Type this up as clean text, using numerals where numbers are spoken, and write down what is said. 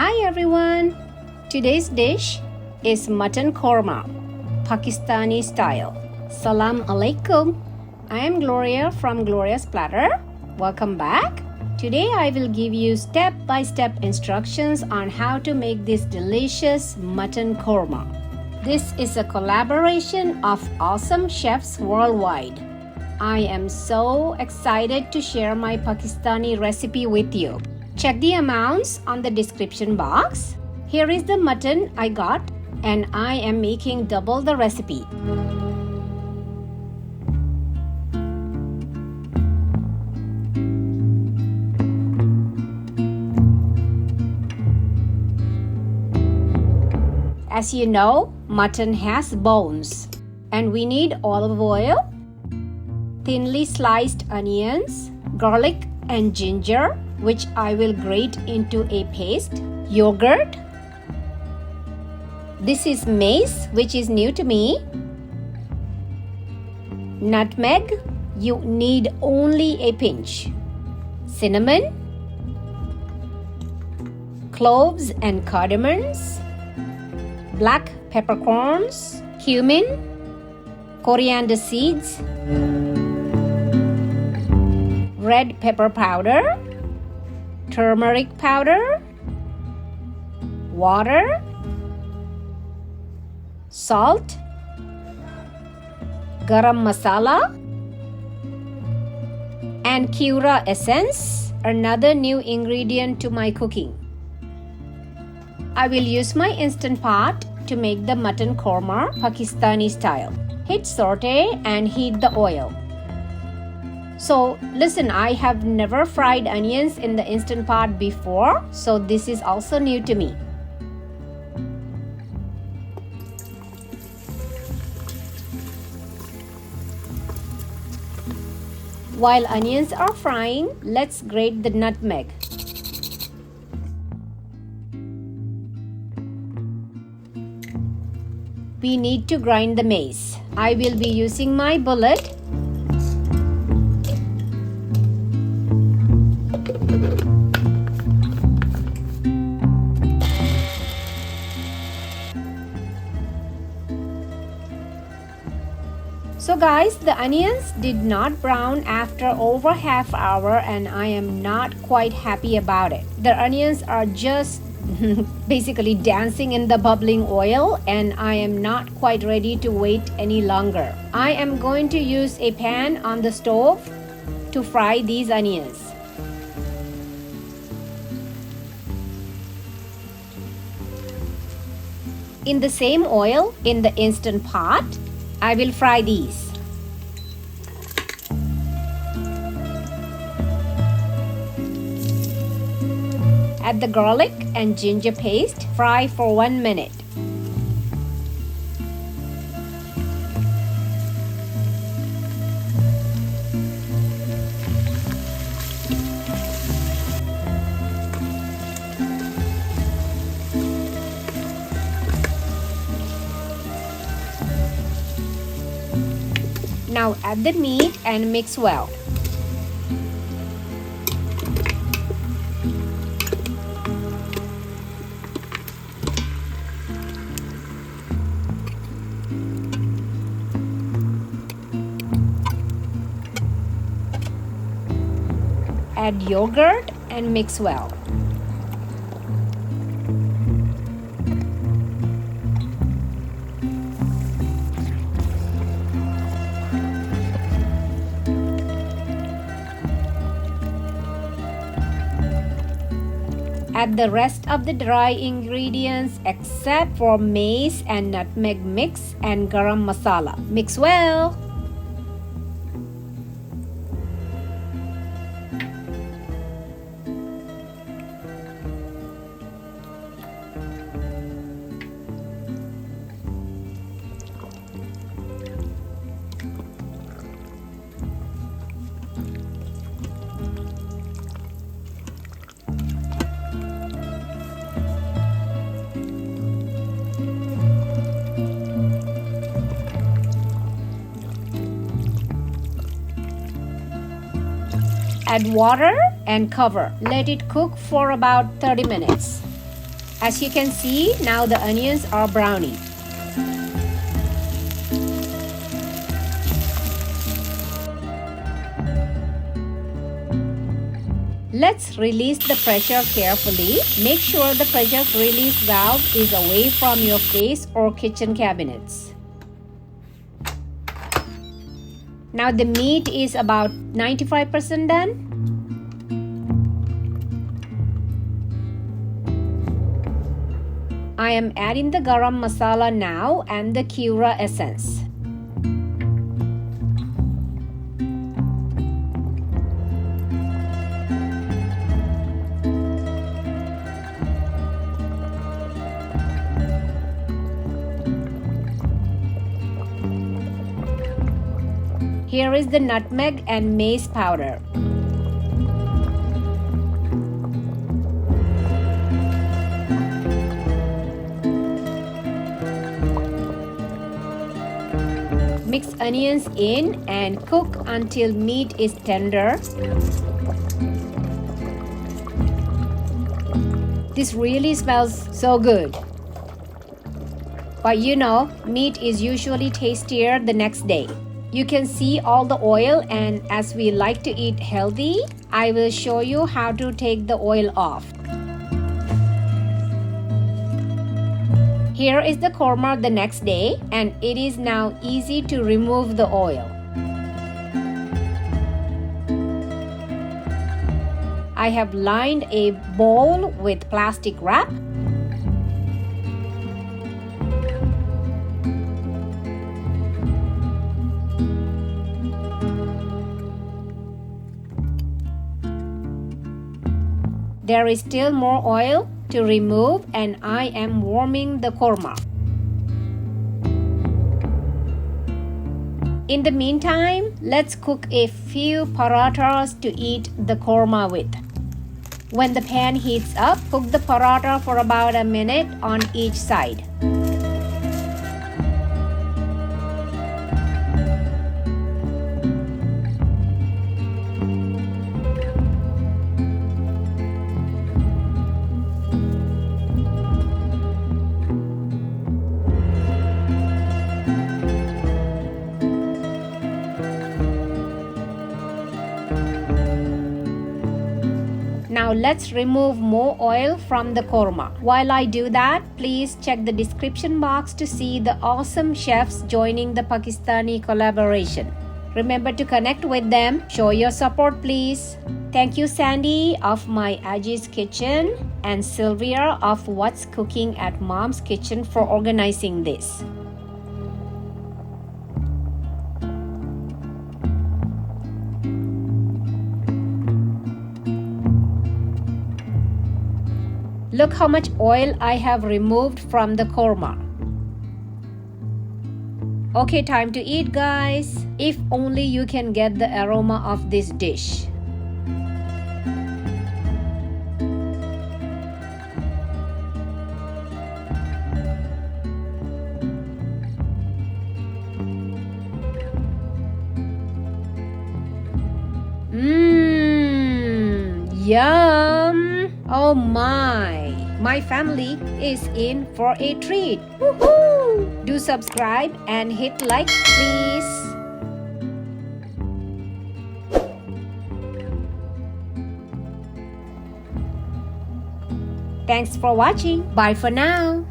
Hi everyone! Today's dish is Mutton Korma Pakistani Style. Salam Alaikum! I am Gloria from Gloria's Platter. Welcome back! Today I will give you step-by-step instructions on how to make this delicious mutton korma. This is a collaboration of awesome chefs worldwide. I am so excited to share my Pakistani recipe with you. Check the amounts on the description box. Here is the mutton I got and I am making double the recipe. As you know, mutton has bones and we need olive oil, thinly sliced onions, garlic and ginger, which I will grate into a paste, yogurt. This is mace, which is new to me. Nutmeg, you need only a pinch. Cinnamon, cloves and cardamoms, black peppercorns, cumin, coriander seeds, red pepper powder, turmeric powder, water, salt, garam masala, and curry essence, another new ingredient to my cooking. I will use my Instant Pot to make the mutton korma Pakistani style. Hit saute and heat the oil. So listen, I have never fried onions in the Instant Pot before, so this is also new to me. While onions are frying, let's grate the nutmeg. We need to grind the mace. I will be using my bullet. So guys, the onions did not brown after over half hour and I am not quite happy about it. The onions are just basically dancing in the bubbling oil and I am not quite ready to wait any longer. I am going to use a pan on the stove to fry these onions. In the same oil in the Instant Pot, I will fry these. Add the garlic and ginger paste. Fry for 1 minute. Now add the meat and mix well. Add yogurt and mix well. Add the rest of the dry ingredients except for mace and nutmeg mix and garam masala. Mix well. Add water and cover. Let it cook for about 30 minutes. As you can see, now the onions are browning. Let's release the pressure carefully. Make sure the pressure release valve is away from your face or kitchen cabinets. Now the meat is about 95% done. I am adding the garam masala now and the curry essence. Here is the nutmeg and mace powder. Mix onions in and cook until meat is tender. This really smells so good. But you know, meat is usually tastier the next day. You can see all the oil, and as we like to eat healthy, I will show you how to take the oil off. Here is the korma the next day, and it is now easy to remove the oil. I have lined a bowl with plastic wrap. There is still more oil to remove, and I am warming the korma. In the meantime, let's cook a few parathas to eat the korma with. When the pan heats up, cook the paratha for about a minute on each side. Now let's remove more oil from the korma. While I do that, please check the description box to see the awesome chefs joining the Pakistani collaboration. Remember to connect with them. Show your support, please. Thank you, Sandy of My Aji's Kitchen and Sylvia of What's Cooking at Mom's Kitchen for organizing this. Look how much oil I have removed from the korma. Okay, time to eat, guys. If only you can get the aroma of this dish. Yum! Oh my family is in for a treat. Woohoo! Do subscribe and hit like, please. Thanks for watching. Bye for now.